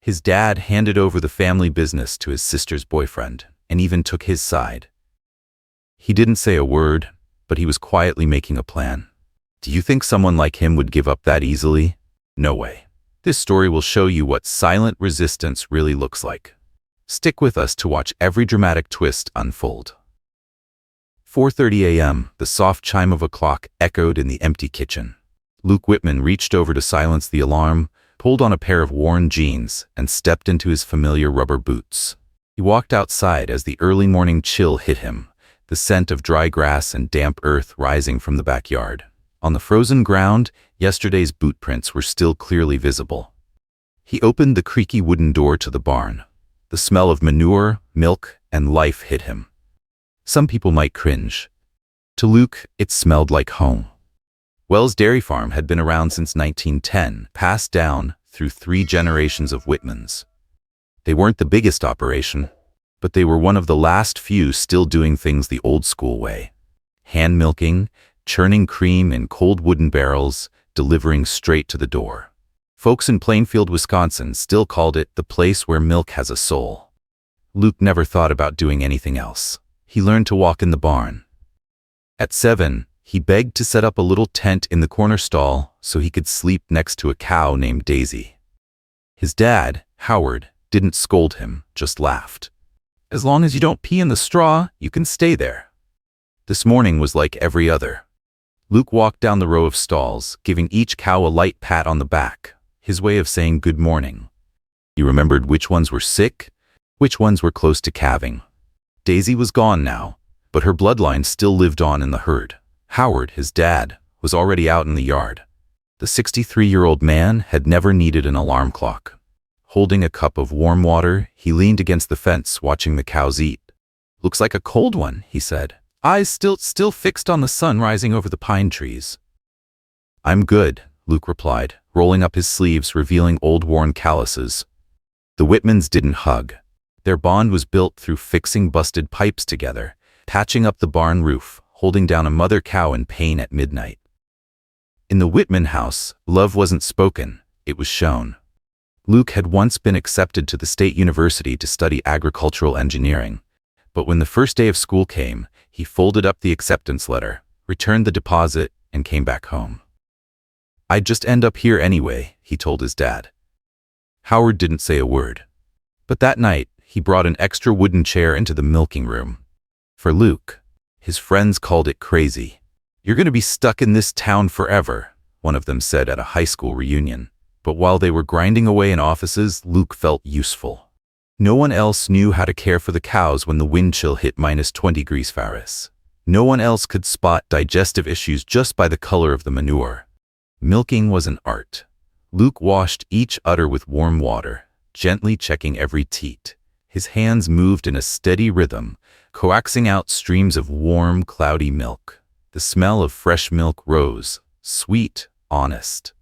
His dad handed over the family business to his sister's boyfriend and even took his side. He didn't say a word, but he was quietly making a plan. Do you think someone like him would give up that easily? No way. This story will show you what silent resistance really looks like. Stick with us to watch every dramatic twist unfold. 4:30 a.m., the soft chime of a clock echoed in the empty kitchen. Luke Whitman reached over to silence the alarm, pulled on a pair of worn jeans, and stepped into his familiar rubber boots. He walked outside as the early morning chill hit him, the scent of dry grass and damp earth rising from the backyard. On the frozen ground, yesterday's boot prints were still clearly visible. He opened the creaky wooden door to the barn. The smell of manure, milk, and life hit him. Some people might cringe. To Luke, it smelled like home. Wells Dairy Farm had been around since 1910, passed down through 3 generations of Whitmans. They weren't the biggest operation, but they were one of the last few still doing things the old-school way. Hand milking, churning cream in cold wooden barrels, delivering straight to the door. Folks in Plainfield, Wisconsin still called it the place where milk has a soul. Luke never thought about doing anything else. He learned to walk in the barn. At 7, he begged to set up a little tent in the corner stall so he could sleep next to a cow named Daisy. His dad, Howard, didn't scold him, just laughed. As long as you don't pee in the straw, you can stay there. This morning was like every other. Luke walked down the row of stalls, giving each cow a light pat on the back, his way of saying good morning. He remembered which ones were sick, which ones were close to calving. Daisy was gone now, but her bloodline still lived on in the herd. Howard, his dad, was already out in the yard. The 63-year-old man had never needed an alarm clock. Holding a cup of warm water, he leaned against the fence watching the cows eat. "Looks like a cold one," he said, eyes still fixed on the sun rising over the pine trees. "I'm good," Luke replied, rolling up his sleeves, revealing old worn calluses. The Whitmans didn't hug. Their bond was built through fixing busted pipes together, patching up the barn roof, holding down a mother cow in pain at midnight. In the Whitman house, love wasn't spoken, it was shown. Luke had once been accepted to the state university to study agricultural engineering, but when the first day of school came, he folded up the acceptance letter, returned the deposit, and came back home. "I'd just end up here anyway," he told his dad. Howard didn't say a word. But that night, he brought an extra wooden chair into the milking room. For Luke, his friends called it crazy. "You're going to be stuck in this town forever," one of them said at a high school reunion. But while they were grinding away in offices, Luke felt useful. No one else knew how to care for the cows when the wind chill hit -20 degrees Fahrenheit. No one else could spot digestive issues just by the color of the manure. Milking was an art. Luke washed each udder with warm water, gently checking every teat. His hands moved in a steady rhythm, coaxing out streams of warm, cloudy milk. The smell of fresh milk rose, sweet, honest.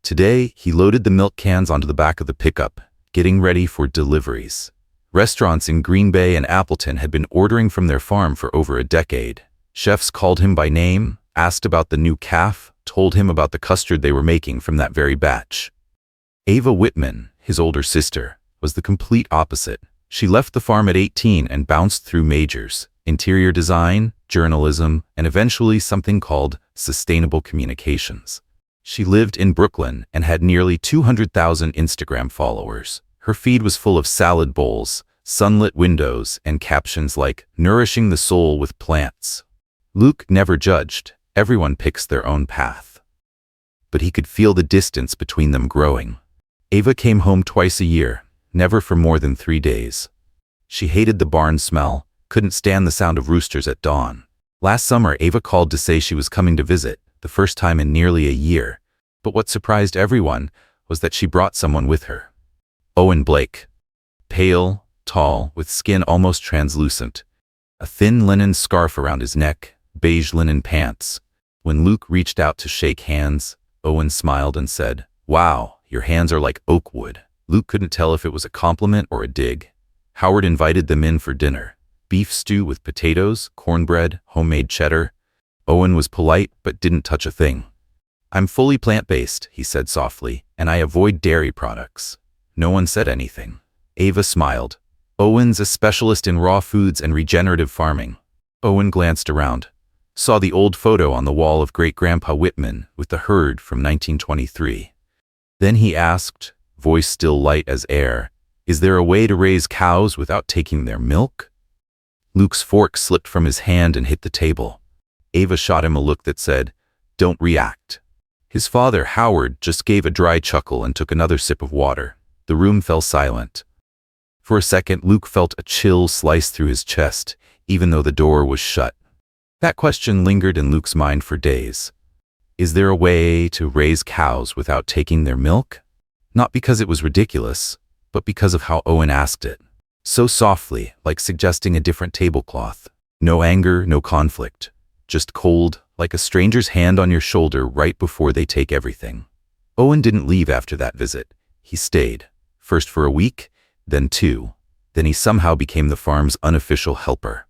Today, he loaded the milk cans onto the back of the pickup, getting ready for deliveries. Restaurants in Green Bay and Appleton had been ordering from their farm for over a decade. Chefs called him by name, asked about the new calf, told him about the custard they were making from that very batch. Ava Whitman, his older sister, was the complete opposite. She left the farm at 18 and bounced through majors, interior design, journalism, and eventually something called sustainable communications. She lived in Brooklyn and had nearly 200,000 Instagram followers. Her feed was full of salad bowls, sunlit windows, and captions like, "Nourishing the soul with plants." Luke never judged. Everyone picks their own path. But he could feel the distance between them growing. Ava came home twice a year, never for more than 3 days. She hated the barn smell, couldn't stand the sound of roosters at dawn. Last summer, Ava called to say she was coming to visit, the first time in nearly a year. But what surprised everyone was that she brought someone with her. Owen Blake. Pale, tall, with skin almost translucent. A thin linen scarf around his neck, beige linen pants. When Luke reached out to shake hands, Owen smiled and said, "Wow, your hands are like oak wood." Luke couldn't tell if it was a compliment or a dig. Howard invited them in for dinner. Beef stew with potatoes, cornbread, homemade cheddar. Owen was polite but didn't touch a thing. "I'm fully plant-based," he said softly, "and I avoid dairy products." No one said anything. Ava smiled. Owen's a specialist in raw foods and regenerative farming. Owen glanced around, saw the old photo on the wall of Great-Grandpa Whitman with the herd from 1923. Then he asked, voice still light as air, "Is there a way to raise cows without taking their milk?" Luke's fork slipped from his hand and hit the table. Ava shot him a look that said, "Don't react." His father, Howard, just gave a dry chuckle and took another sip of water. The room fell silent. For a second, Luke felt a chill slice through his chest, even though the door was shut. That question lingered in Luke's mind for days. Is there a way to raise cows without taking their milk? Not because it was ridiculous, but because of how Owen asked it. So softly, like suggesting a different tablecloth. No anger, no conflict. Just cold, like a stranger's hand on your shoulder right before they take everything. Owen didn't leave after that visit. He stayed, first for a week, then 2. Then he somehow became the farm's unofficial helper.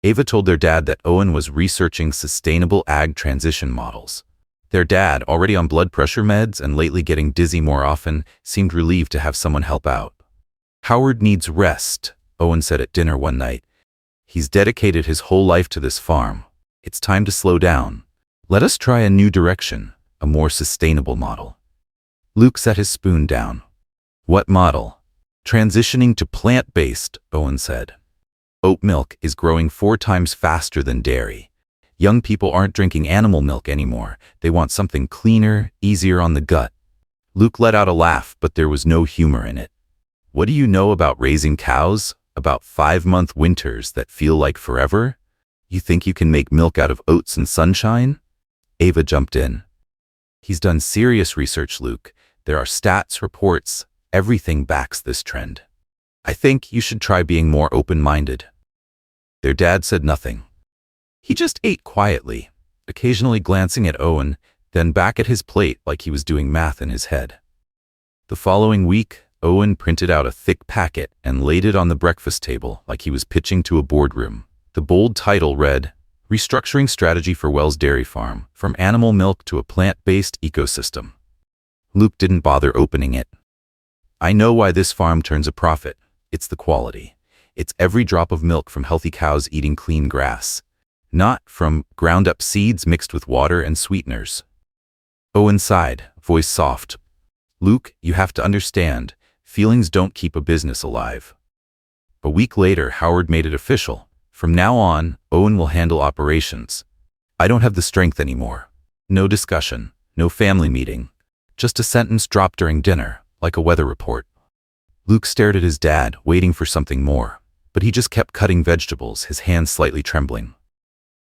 Ava told their dad that Owen was researching sustainable ag transition models. Their dad, already on blood pressure meds and lately getting dizzy more often, seemed relieved to have someone help out. "Howard needs rest," Owen said at dinner one night. "He's dedicated his whole life to this farm. It's time to slow down. Let us try a new direction, a more sustainable model." Luke set his spoon down. "What model?" "Transitioning to plant-based," Owen said. "Oat milk is growing 4 times faster than dairy. Young people aren't drinking animal milk anymore. They want something cleaner, easier on the gut." Luke let out a laugh, but there was no humor in it. "What do you know about raising cows? About 5-month winters that feel like forever? You think you can make milk out of oats and sunshine?" Ava jumped in. "He's done serious research, Luke. There are stats, reports, everything backs this trend. I think you should try being more open-minded." Their dad said nothing. He just ate quietly, occasionally glancing at Owen, then back at his plate like he was doing math in his head. The following week, Owen printed out a thick packet and laid it on the breakfast table like he was pitching to a boardroom. The bold title read, "Restructuring Strategy for Wells Dairy Farm, From Animal Milk to a Plant-Based Ecosystem." Luke didn't bother opening it. "I know why this farm turns a profit. It's the quality. It's every drop of milk from healthy cows eating clean grass, not from ground-up seeds mixed with water and sweeteners." Owen sighed, voice soft. "Luke, you have to understand, feelings don't keep a business alive." A week later, Howard made it official. "From now on, Owen will handle operations. I don't have the strength anymore." No discussion, no family meeting. Just a sentence dropped during dinner, like a weather report. Luke stared at his dad, waiting for something more, but he just kept cutting vegetables, his hands slightly trembling.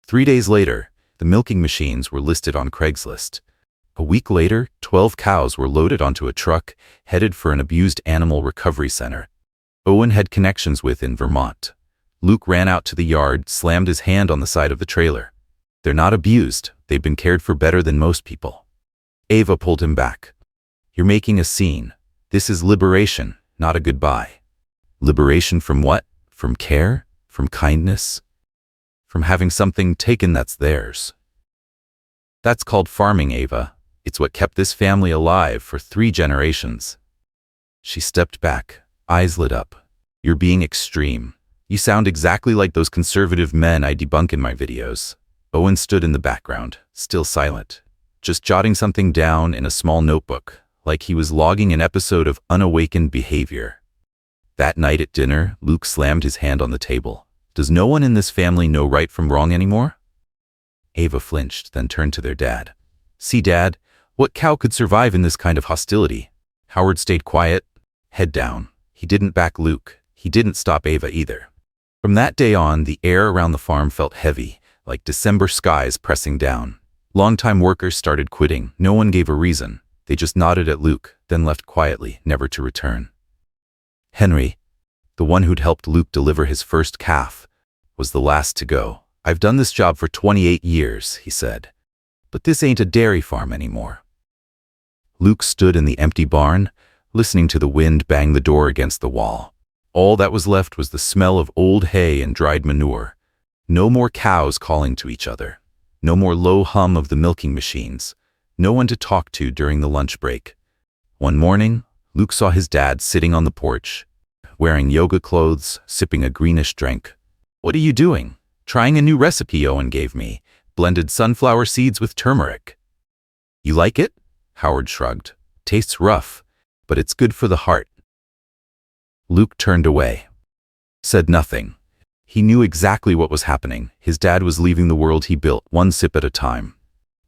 3 days later, the milking machines were listed on Craigslist. A week later, 12 cows were loaded onto a truck, headed for an abused animal recovery center Owen had connections with in Vermont. Luke ran out to the yard, slammed his hand on the side of the trailer. "They're not abused. They've been cared for better than most people." Ava pulled him back. "You're making a scene. This is liberation, not a goodbye." Liberation from what? From care? From kindness? From having something taken that's theirs. That's called farming, Ava. It's what kept this family alive for 3 generations. She stepped back, eyes lit up. "You're being extreme. You sound exactly like those conservative men I debunk in my videos." Owen stood in the background, still silent, just jotting something down in a small notebook, like he was logging an episode of unawakened behavior. That night at dinner, Luke slammed his hand on the table. "Does no one in this family know right from wrong anymore?" Ava flinched, then turned to their dad. "See, Dad, what cow could survive in this kind of hostility?" Howard stayed quiet, head down. He didn't back Luke. He didn't stop Ava either. From that day on, the air around the farm felt heavy, like December skies pressing down. Longtime workers started quitting. No one gave a reason. They just nodded at Luke, then left quietly, never to return. Henry, the one who'd helped Luke deliver his first calf, was the last to go. "I've done this job for 28 years, he said. "But this ain't a dairy farm anymore." Luke stood in the empty barn, listening to the wind bang the door against the wall. All that was left was the smell of old hay and dried manure. No more cows calling to each other. No more low hum of the milking machines. No one to talk to during the lunch break. One morning, Luke saw his dad sitting on the porch, wearing yoga clothes, sipping a greenish drink. "What are you doing?" "Trying a new recipe Owen gave me. Blended sunflower seeds with turmeric." "You like it?" Howard shrugged. "Tastes rough, but it's good for the heart." Luke turned away. Said nothing. He knew exactly what was happening. His dad was leaving the world he built, one sip at a time.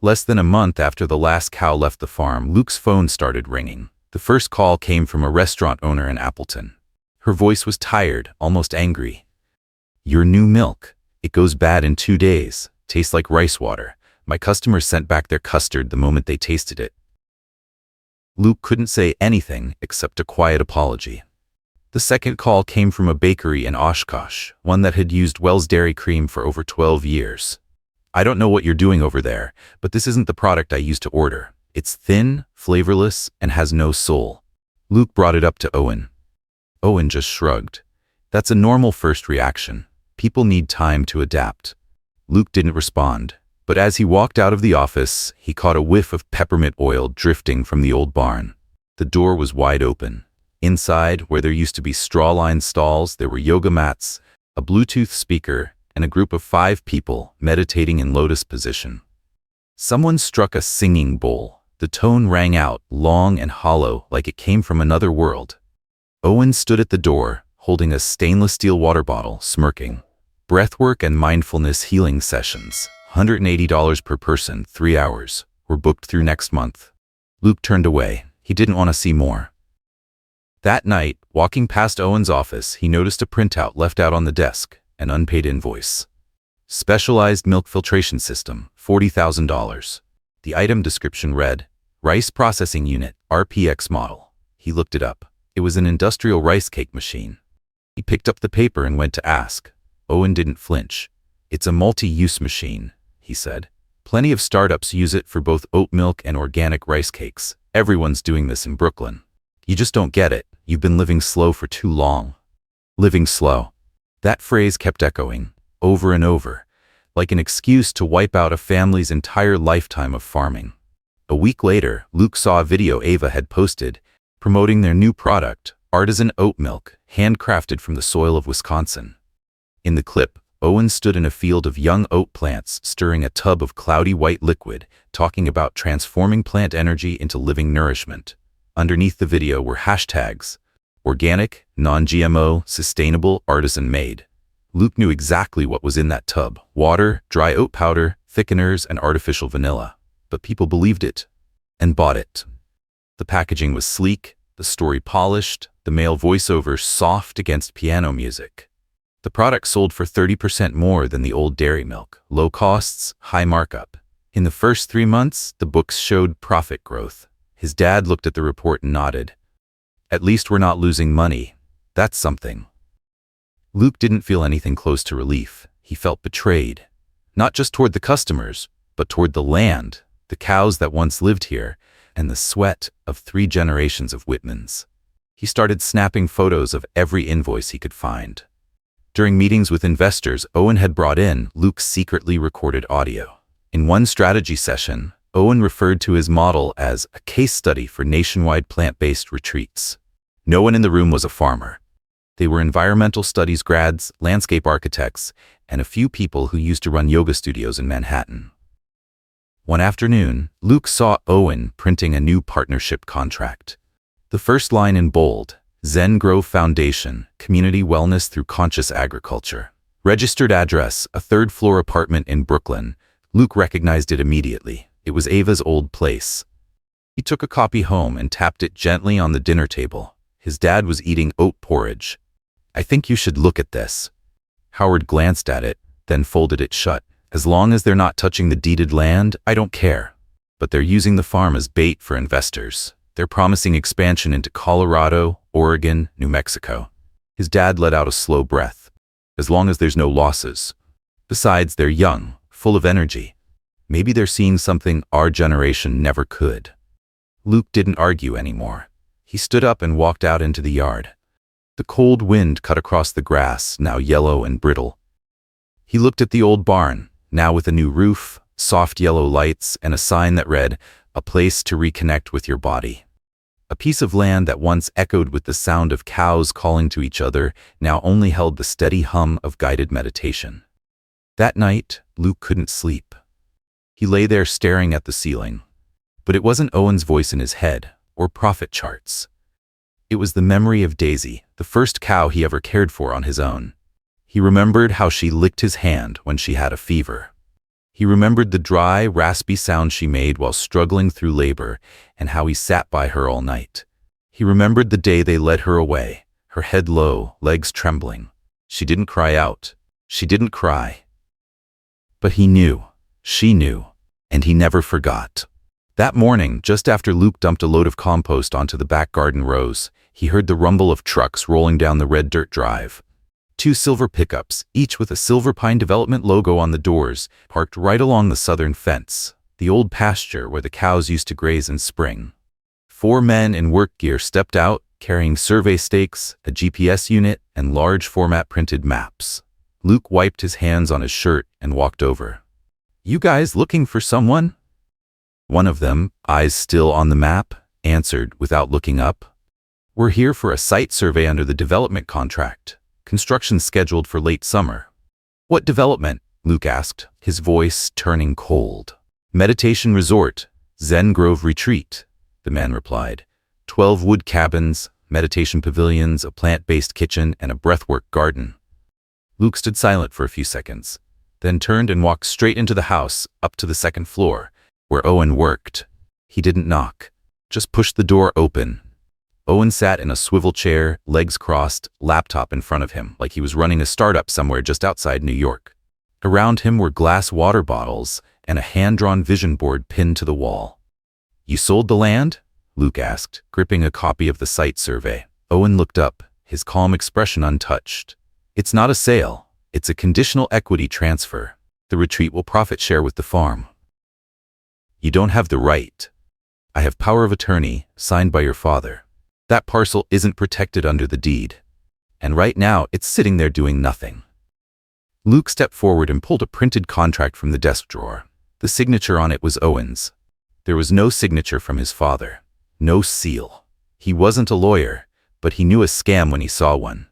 Less than a month after the last cow left the farm, Luke's phone started ringing. The first call came from a restaurant owner in Appleton. Her voice was tired, almost angry. "Your new milk. It goes bad in 2 days. Tastes like rice water. My customers sent back their custard the moment they tasted it." Luke couldn't say anything except a quiet apology. The second call came from a bakery in Oshkosh, one that had used Wells dairy cream for over 12 years. "I don't know what you're doing over there, but this isn't the product I used to order. It's thin, flavorless, and has no soul." Luke brought it up to Owen. Owen just shrugged. That's a normal first reaction. People need time to adapt. Luke didn't respond, but as he walked out of the office, he caught a whiff of peppermint oil drifting from the old barn. The door was wide open. Inside, where there used to be straw-lined stalls, there were yoga mats, a Bluetooth speaker, and a group of 5 people meditating in lotus position. Someone struck a singing bowl. The tone rang out, long and hollow, like it came from another world. Owen stood at the door, holding a stainless steel water bottle, smirking. Breathwork and mindfulness healing sessions, $180 per person, 3 hours, were booked through next month. Luke turned away. He didn't want to see more. That night, walking past Owen's office, he noticed a printout left out on the desk, an unpaid invoice. Specialized milk filtration system, $40,000. The item description read, Rice Processing Unit, RPX model. He looked it up. It was an industrial rice cake machine. He picked up the paper and went to ask. Owen didn't flinch. "It's a multi-use machine," he said. "Plenty of startups use it for both oat milk and organic rice cakes. Everyone's doing this in Brooklyn. You just don't get it. You've been living slow for too long." Living slow. That phrase kept echoing, over and over, like an excuse to wipe out a family's entire lifetime of farming. A week later, Luke saw a video Ava had posted, promoting their new product, artisan oat milk, handcrafted from the soil of Wisconsin. In the clip, Owen stood in a field of young oat plants stirring a tub of cloudy white liquid, talking about transforming plant energy into living nourishment. Underneath the video were hashtags: organic, non-GMO, sustainable, artisan-made. Luke knew exactly what was in that tub: water, dry oat powder, thickeners, and artificial vanilla. But people believed it and bought it. The packaging was sleek, the story polished, the male voiceover soft against piano music. The product sold for 30% more than the old dairy milk. Low costs, high markup. In the first 3 months, the books showed profit growth. His dad looked at the report and nodded. "At least we're not losing money. That's something." Luke didn't feel anything close to relief. He felt betrayed. Not just toward the customers, but toward the land, the cows that once lived here, and the sweat of 3 generations of Whitmans. He started snapping photos of every invoice he could find. During meetings with investors Owen had brought in, Luke secretly recorded audio. In one strategy session, Owen referred to his model as a case study for nationwide plant-based retreats. No one in the room was a farmer. They were environmental studies grads, landscape architects, and a few people who used to run yoga studios in Manhattan. One afternoon, Luke saw Owen printing a new partnership contract. The first line in bold: Zen Grove Foundation, Community Wellness Through Conscious Agriculture. Registered address, a 3rd-floor apartment in Brooklyn. Luke recognized it immediately. It was Ava's old place. He took a copy home and tapped it gently on the dinner table. His dad was eating oat porridge. "I think you should look at this." Howard glanced at it, then folded it shut. "As long as they're not touching the deeded land, I don't care. But they're using the farm as bait for investors. They're promising expansion into Colorado, Oregon, New Mexico." His dad let out a slow breath. "As long as there's no losses. Besides, they're young, full of energy. Maybe they're seeing something our generation never could." Luke didn't argue anymore. He stood up and walked out into the yard. The cold wind cut across the grass, now yellow and brittle. He looked at the old barn, now with a new roof, soft yellow lights, and a sign that read, "A place to reconnect with your body." A piece of land that once echoed with the sound of cows calling to each other now only held the steady hum of guided meditation. That night, Luke couldn't sleep. He lay there staring at the ceiling. But it wasn't Owen's voice in his head, or profit charts. It was the memory of Daisy, the first cow he ever cared for on his own. He remembered how she licked his hand when she had a fever. He remembered the dry, raspy sound she made while struggling through labor, and how he sat by her all night. He remembered the day they led her away, her head low, legs trembling. She didn't cry out. She didn't cry. But he knew. She knew. And he never forgot. That morning, just after Luke dumped a load of compost onto the back garden rows, he heard the rumble of trucks rolling down the red dirt drive. 2 silver pickups, each with a Silver Pine Development logo on the doors, parked right along the southern fence, the old pasture where the cows used to graze in spring. 4 men in work gear stepped out, carrying survey stakes, a GPS unit, and large format printed maps. Luke wiped his hands on his shirt and walked over. "You guys looking for someone?" One of them, eyes still on the map, answered without looking up. "We're here for a site survey under the development contract. Construction scheduled for late summer." "What development?" Luke asked, his voice turning cold. "Meditation Resort, Zen Grove Retreat," the man replied. 12 wood cabins, meditation pavilions, a plant-based kitchen, and a breathwork garden. Luke stood silent for a few seconds, then turned and walked straight into the house, up to the 2nd floor, where Owen worked. He didn't knock, just pushed the door open. Owen sat in a swivel chair, legs crossed, laptop in front of him, like he was running a startup somewhere just outside New York. Around him were glass water bottles and a hand-drawn vision board pinned to the wall. "You sold the land?" Luke asked, gripping a copy of the site survey. Owen looked up, his calm expression untouched. "It's not a sale. It's a conditional equity transfer. The retreat will profit share with the farm." "You don't have the right." "I have power of attorney, signed by your father. That parcel isn't protected under the deed. And right now, it's sitting there doing nothing." Luke stepped forward and pulled a printed contract from the desk drawer. The signature on it was Owen's. There was no signature from his father. No seal. He wasn't a lawyer, but he knew a scam when he saw one.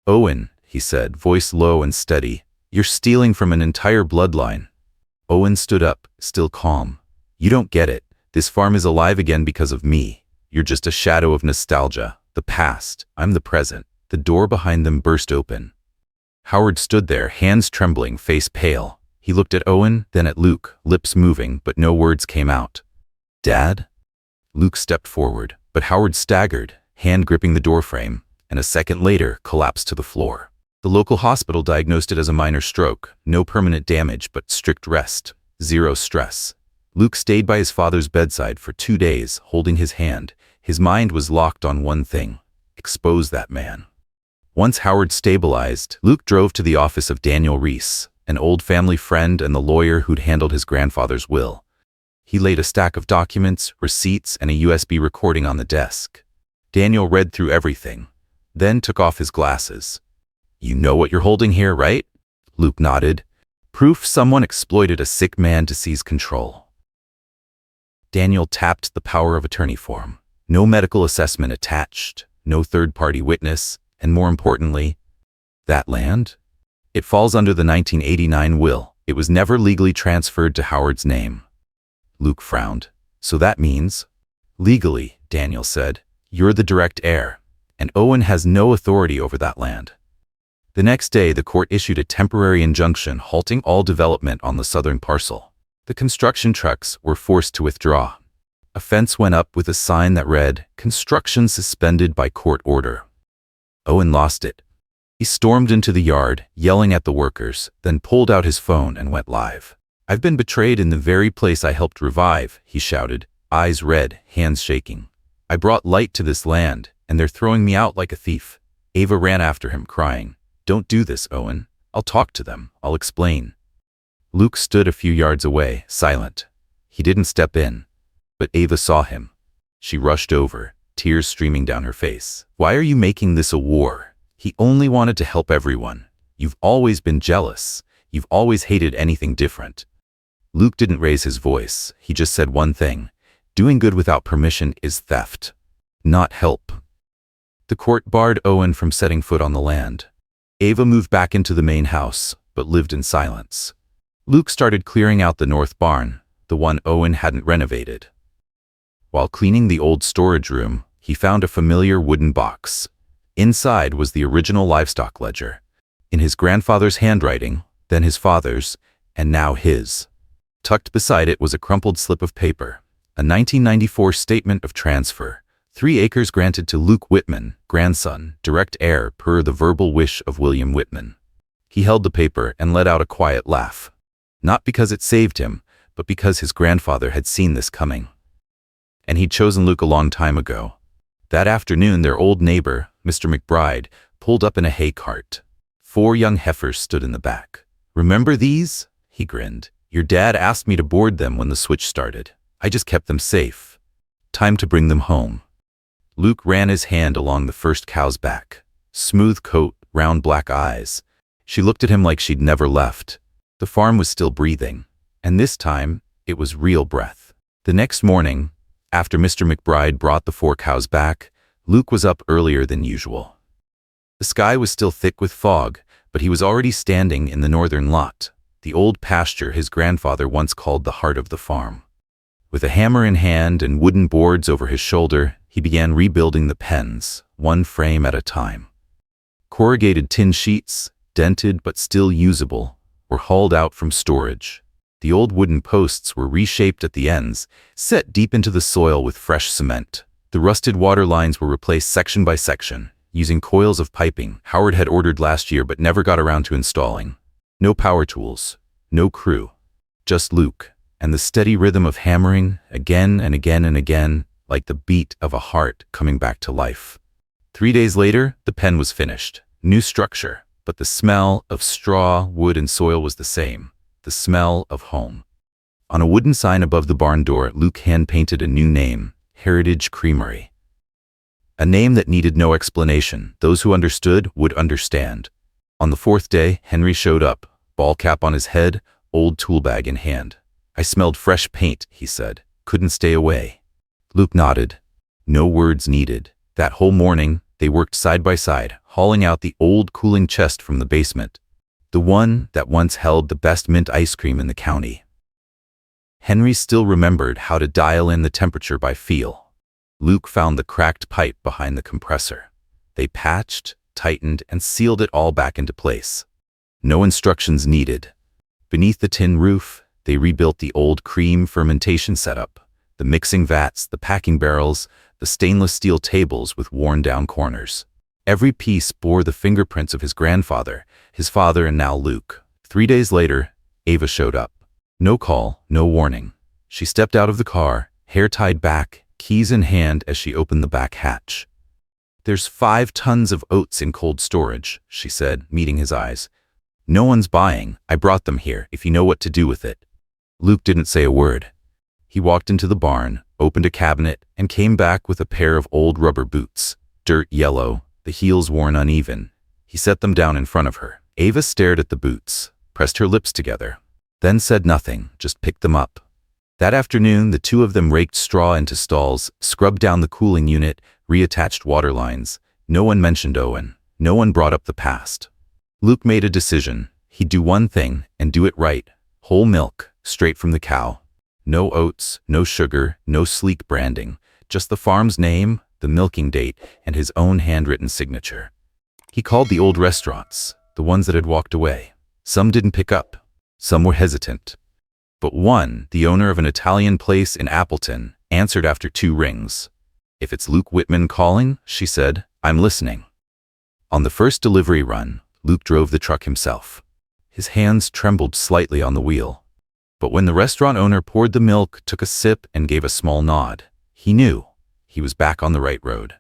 "Owen," he said, voice low and steady, "you're stealing from an entire bloodline." Owen stood up, still calm. "You don't get it. This farm is alive again because of me. You're just a shadow of nostalgia, the past. I'm the present." The door behind them burst open. Howard stood there, hands trembling, face pale. He looked at Owen, then at Luke, lips moving, but no words came out. "Dad?" Luke stepped forward, but Howard staggered, hand gripping the doorframe, and a second later collapsed to the floor. The local hospital diagnosed it as a minor stroke, no permanent damage but strict rest, zero stress. Luke stayed by his father's bedside for 2 days, holding his hand. His mind was locked on one thing: expose that man. Once Howard stabilized, Luke drove to the office of Daniel Reese, an old family friend and the lawyer who'd handled his grandfather's will. He laid a stack of documents, receipts, and a USB recording on the desk. Daniel read through everything, then took off his glasses. "You know what you're holding here, right?" Luke nodded. "Proof someone exploited a sick man to seize control." Daniel tapped the power of attorney form. No medical assessment attached, no third-party witness, and more importantly, that land? It falls under the 1989 will. It was never legally transferred to Howard's name. Luke frowned. "So that means?" "Legally," Daniel said, "you're the direct heir, and Owen has no authority over that land." The next day, the court issued a temporary injunction halting all development on the southern parcel. The construction trucks were forced to withdraw. A fence went up with a sign that read, "Construction suspended by court order." Owen lost it. He stormed into the yard, yelling at the workers, then pulled out his phone and went live. "I've been betrayed in the very place I helped revive," he shouted, eyes red, hands shaking. "I brought light to this land, and they're throwing me out like a thief." Ava ran after him, crying, "Don't do this, Owen. I'll talk to them. I'll explain." Luke stood a few yards away, silent. He didn't step in, but Ava saw him. She rushed over, tears streaming down her face. "Why are you making this a war? He only wanted to help everyone. You've always been jealous. You've always hated anything different." Luke didn't raise his voice. He just said one thing: doing good without permission is theft. not help. The court barred Owen from setting foot on the land. Ava moved back into the main house, but lived in silence. Luke started clearing out the north barn, the one Owen hadn't renovated. While cleaning the old storage room, he found a familiar wooden box. Inside was the original livestock ledger, in his grandfather's handwriting, then his father's, and now his. Tucked beside it was a crumpled slip of paper, a 1994 statement of transfer, 3 acres granted to Luke Whitman, grandson, direct heir per the verbal wish of William Whitman. He held the paper and let out a quiet laugh. Not because it saved him, but because his grandfather had seen this coming. And he'd chosen Luke a long time ago. That afternoon, their old neighbor, Mr. McBride, pulled up in a hay cart. 4 young heifers stood in the back. "Remember these?" he grinned. "Your dad asked me to board them when the switch started. I just kept them safe. Time to bring them home." Luke ran his hand along the first cow's back. Smooth coat, round black eyes. She looked at him like she'd never left. The farm was still breathing, and this time, it was real breath. The next morning, after Mr. McBride brought the 4 cows back, Luke was up earlier than usual. The sky was still thick with fog, but he was already standing in the northern lot, the old pasture his grandfather once called the heart of the farm. With a hammer in hand and wooden boards over his shoulder, he began rebuilding the pens, one frame at a time. Corrugated tin sheets, dented but still usable, were hauled out from storage. The old wooden posts were reshaped at the ends, set deep into the soil with fresh cement. The rusted water lines were replaced section by section, using coils of piping Howard had ordered last year but never got around to installing. No power tools, no crew, just Luke, and the steady rhythm of hammering, again and again and again, like the beat of a heart coming back to life. 3 days later, the pen was finished. New structure, but the smell of straw, wood, and soil was the same. The smell of home. On a wooden sign above the barn door, Luke hand-painted a new name, Heritage Creamery. A name that needed no explanation. Those who understood would understand. On the 4th day, Henry showed up, ball cap on his head, old tool bag in hand. "I smelled fresh paint," he said. "Couldn't stay away." Luke nodded. No words needed. That whole morning, they worked side by side, hauling out the old cooling chest from the basement. The one that once held the best mint ice cream in the county. Henry still remembered how to dial in the temperature by feel. Luke found the cracked pipe behind the compressor. They patched, tightened, and sealed it all back into place. No instructions needed. Beneath the tin roof, they rebuilt the old cream fermentation setup, the mixing vats, the packing barrels, the stainless steel tables with worn-down corners. Every piece bore the fingerprints of his grandfather, his father, and now Luke. 3 days later, Ava showed up. No call, no warning. She stepped out of the car, hair tied back, keys in hand as she opened the back hatch. "There's 5 tons of oats in cold storage," she said, meeting his eyes. "No one's buying. I brought them here, if you know what to do with it." Luke didn't say a word. He walked into the barn, opened a cabinet, and came back with a pair of old rubber boots, dirt yellow, the heels worn uneven. He set them down in front of her. Ava stared at the boots, pressed her lips together, then said nothing, just picked them up. That afternoon, the 2 of them raked straw into stalls, scrubbed down the cooling unit, reattached water lines. No one mentioned Owen. No one brought up the past. Luke made a decision. He'd do one thing, and do it right. Whole milk, straight from the cow. No oats, no sugar, no sleek branding. Just the farm's name, the milking date, and his own handwritten signature. He called the old restaurants, the ones that had walked away. Some didn't pick up. Some were hesitant. But one, the owner of an Italian place in Appleton, answered after 2 rings. "If it's Luke Whitman calling," she said, "I'm listening." On the first delivery run, Luke drove the truck himself. His hands trembled slightly on the wheel. But when the restaurant owner poured the milk, took a sip, and gave a small nod, he knew he was back on the right road.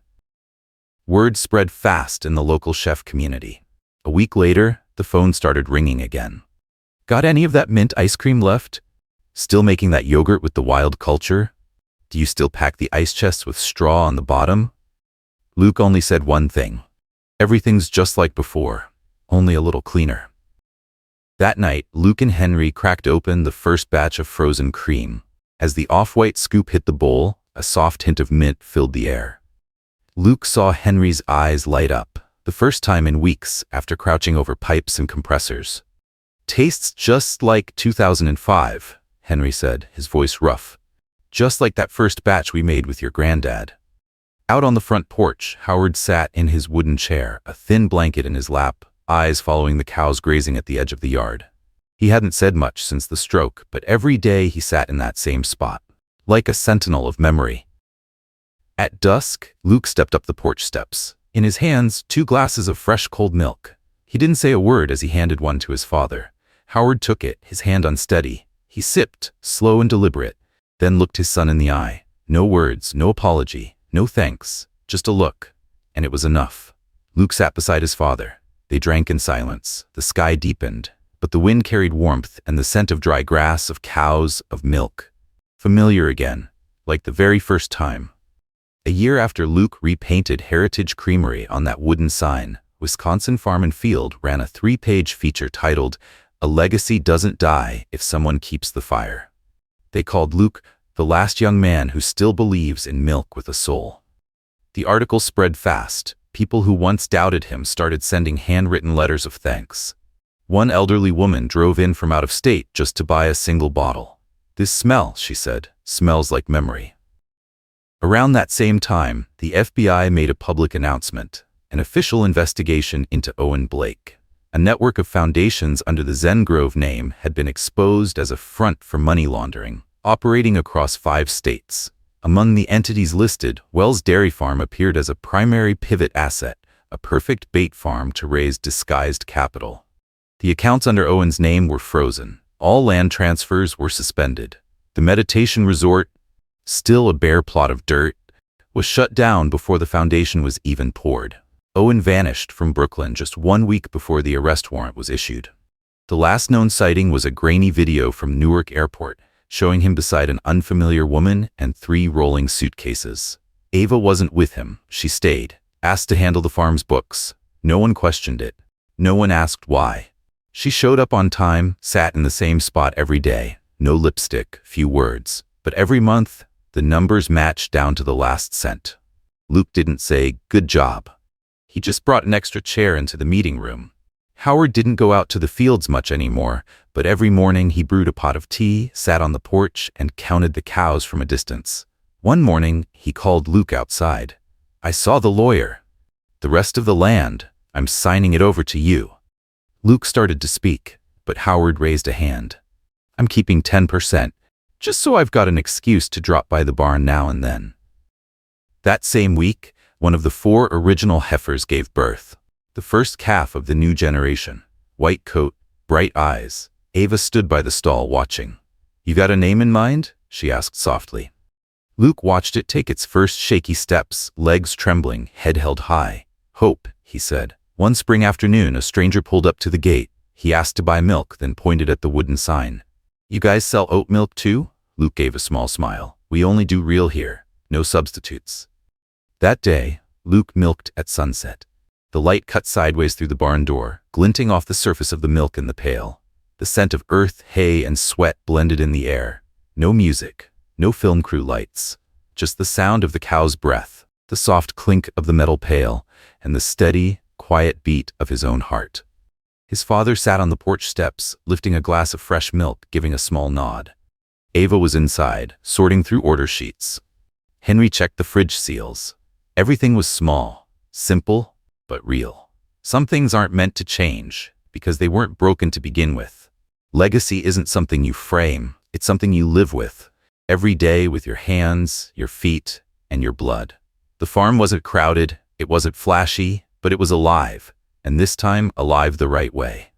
Word spread fast in the local chef community. A week later, the phone started ringing again. "Got any of that mint ice cream left? Still making that yogurt with the wild culture? Do you still pack the ice chests with straw on the bottom?" Luke only said one thing. "Everything's just like before, only a little cleaner." That night, Luke and Henry cracked open the first batch of frozen cream. As the off-white scoop hit the bowl, a soft hint of mint filled the air. Luke saw Henry's eyes light up, the first time in weeks after crouching over pipes and compressors. "Tastes just like 2005, Henry said, his voice rough. "Just like that first batch we made with your granddad." Out on the front porch, Howard sat in his wooden chair, a thin blanket in his lap, eyes following the cows grazing at the edge of the yard. He hadn't said much since the stroke, but every day he sat in that same spot, like a sentinel of memory. At dusk, Luke stepped up the porch steps. In his hands, 2 glasses of fresh cold milk. He didn't say a word as he handed one to his father. Howard took it, his hand unsteady. He sipped, slow and deliberate, then looked his son in the eye. No words, no apology, no thanks, just a look. And it was enough. Luke sat beside his father. They drank in silence. The sky deepened, but the wind carried warmth and the scent of dry grass, of cows, of milk. Familiar again, like the very first time. A year after Luke repainted Heritage Creamery on that wooden sign, Wisconsin Farm and Field ran a 3-page feature titled, "A Legacy Doesn't Die If Someone Keeps the Fire." They called Luke the last young man who still believes in milk with a soul. The article spread fast. People who once doubted him started sending handwritten letters of thanks. One elderly woman drove in from out of state just to buy a single bottle. "This smell," she said, "smells like memory." Around that same time, the FBI made a public announcement, an official investigation into Owen Blake. A network of foundations under the Zen Grove name had been exposed as a front for money laundering, operating across 5 states. Among the entities listed, Wells Dairy Farm appeared as a primary pivot asset, a perfect bait farm to raise disguised capital. The accounts under Owen's name were frozen. All land transfers were suspended. The meditation resort, still a bare plot of dirt, was shut down before the foundation was even poured. Owen vanished from Brooklyn just 1 week before the arrest warrant was issued. The last known sighting was a grainy video from Newark Airport, showing him beside an unfamiliar woman and 3 rolling suitcases. Ava wasn't with him. She stayed, asked to handle the farm's books. No one questioned it. No one asked why. She showed up on time, sat in the same spot every day. No lipstick, few words. But every month, the numbers matched down to the last cent. Luke didn't say, "Good job." He just brought an extra chair into the meeting room. Howard didn't go out to the fields much anymore, but every morning he brewed a pot of tea, sat on the porch, and counted the cows from a distance. One morning, he called Luke outside. "I saw the lawyer. The rest of the land, I'm signing it over to you." Luke started to speak, but Howard raised a hand. "I'm keeping 10%, just so I've got an excuse to drop by the barn now and then." That same week, one of the 4 original heifers gave birth. The first calf of the new generation. White coat, bright eyes. Ava stood by the stall watching. "You got a name in mind?" she asked softly. Luke watched it take its first shaky steps, legs trembling, head held high. "Hope," he said. One spring afternoon, a stranger pulled up to the gate. He asked to buy milk, then pointed at the wooden sign. "You guys sell oat milk too?" Luke gave a small smile. "We only do real here. No substitutes." That day, Luke milked at sunset. The light cut sideways through the barn door, glinting off the surface of the milk in the pail. The scent of earth, hay, and sweat blended in the air. No music, no film crew lights. Just the sound of the cow's breath, the soft clink of the metal pail, and the steady, quiet beat of his own heart. His father sat on the porch steps, lifting a glass of fresh milk, giving a small nod. Ava was inside, sorting through order sheets. Henry checked the fridge seals. Everything was small, simple, but real. Some things aren't meant to change, because they weren't broken to begin with. Legacy isn't something you frame, it's something you live with, every day with your hands, your feet, and your blood. The farm wasn't crowded, it wasn't flashy, but it was alive, and this time alive the right way.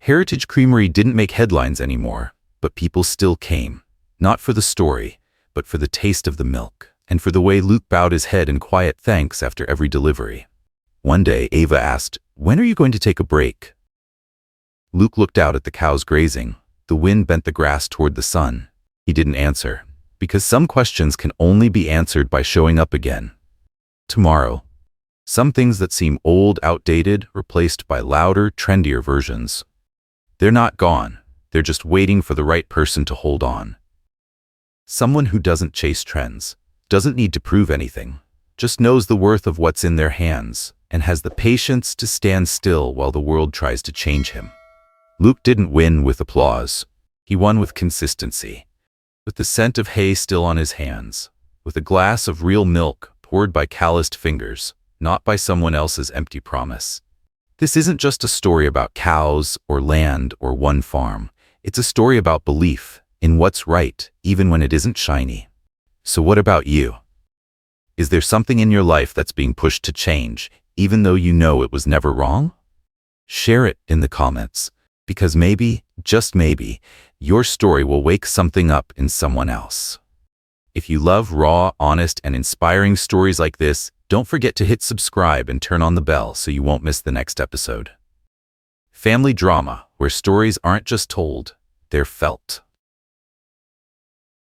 Heritage Creamery didn't make headlines anymore, but people still came, not for the story, but for the taste of the milk, and for the way Luke bowed his head in quiet thanks after every delivery. One day, Ava asked, "When are you going to take a break?" Luke looked out at the cows grazing. The wind bent the grass toward the sun. He didn't answer, because some questions can only be answered by showing up again. Tomorrow. Some things that seem old, outdated, replaced by louder, trendier versions. They're not gone. They're just waiting for the right person to hold on. Someone who doesn't chase trends, doesn't need to prove anything, just knows the worth of what's in their hands and has the patience to stand still while the world tries to change him. Luke didn't win with applause. He won with consistency, with the scent of hay still on his hands, with a glass of real milk poured by calloused fingers, not by someone else's empty promise. This isn't just a story about cows or land or one farm. It's a story about belief in what's right, even when it isn't shiny. So what about you? Is there something in your life that's being pushed to change, even though you know it was never wrong? Share it in the comments, because maybe, just maybe, your story will wake something up in someone else. If you love raw, honest, and inspiring stories like this, don't forget to hit subscribe and turn on the bell so you won't miss the next episode. Family drama, where stories aren't just told, they're felt.